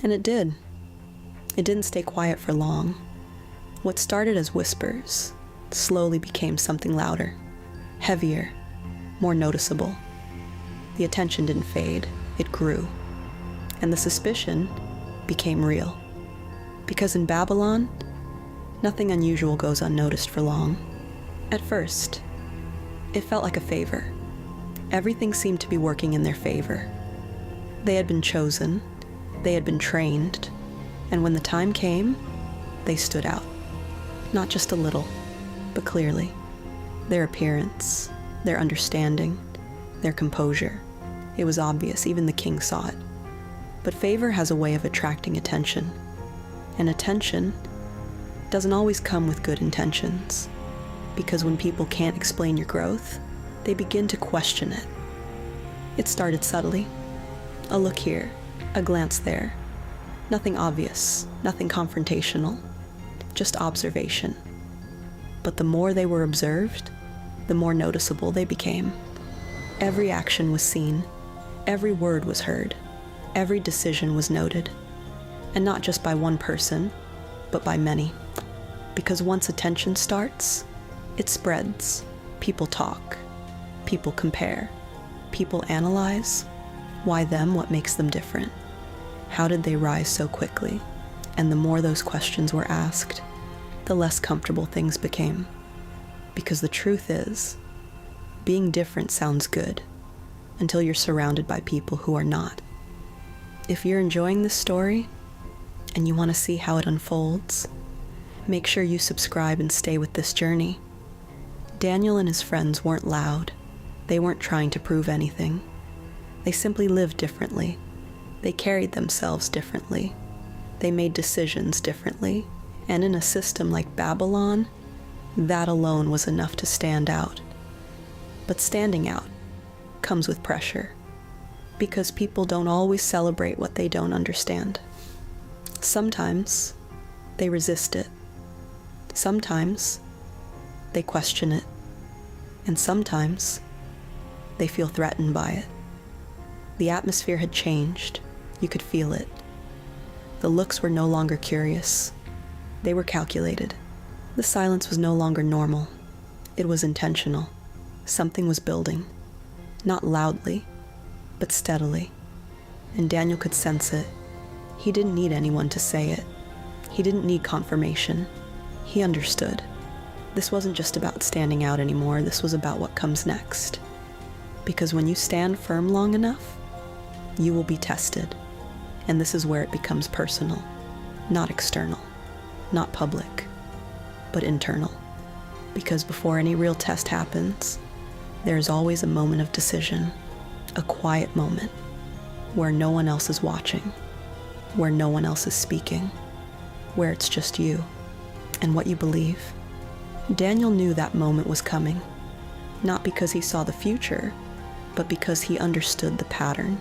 And it did. It didn't stay quiet for long. What started as whispers slowly became something louder, heavier, more noticeable. The attention didn't fade, it grew. And the suspicion became real. Because in Babylon, nothing unusual goes unnoticed for long. At first, it felt like a favor. Everything seemed to be working in their favor. They had been chosen, they had been trained, and when the time came, they stood out. Not just a little, but clearly. Their appearance, their understanding, their composure. It was obvious, even the king saw it. But favor has a way of attracting attention. And attention doesn't always come with good intentions. Because when people can't explain your growth, they begin to question it. It started subtly. A look here, a glance there. Nothing obvious, nothing confrontational, just observation. But the more they were observed, the more noticeable they became. Every action was seen, every word was heard, every decision was noted. And not just by one person, but by many. Because once attention starts, it spreads. People talk, people compare, people analyze. Why them? What makes them different? How did they rise so quickly? And the more those questions were asked, the less comfortable things became. Because the truth is, being different sounds good until you're surrounded by people who are not. If you're enjoying this story and you want to see how it unfolds, make sure you subscribe and stay with this journey. Daniel and his friends weren't loud. They weren't trying to prove anything. They simply lived differently. They carried themselves differently. They made decisions differently. And in a system like Babylon, that alone was enough to stand out. But standing out comes with pressure, because people don't always celebrate what they don't understand. Sometimes they resist it. Sometimes they question it. And sometimes they feel threatened by it. The atmosphere had changed. You could feel it. The looks were no longer curious. They were calculated. The silence was no longer normal. It was intentional. Something was building. Not loudly, but steadily. And Daniel could sense it. He didn't need anyone to say it. He didn't need confirmation. He understood. This wasn't just about standing out anymore. This was about what comes next. Because when you stand firm long enough, you will be tested. And this is where it becomes personal, not external, not public, but internal. Because before any real test happens, there is always a moment of decision, a quiet moment where no one else is watching, where no one else is speaking, where it's just you and what you believe. Daniel knew that moment was coming, not because he saw the future, but because he understood the pattern.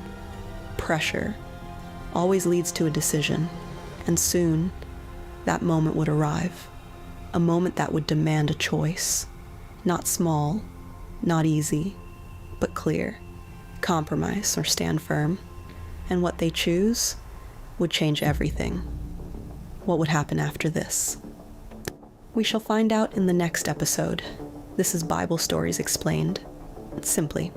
Pressure always leads to a decision, and soon that moment would arrive, a moment that would demand a choice, not small, not easy, but clear, compromise or stand firm, and what they choose would change everything. What would happen after this? We shall find out in the next episode. This is Bible Stories Explained, simply.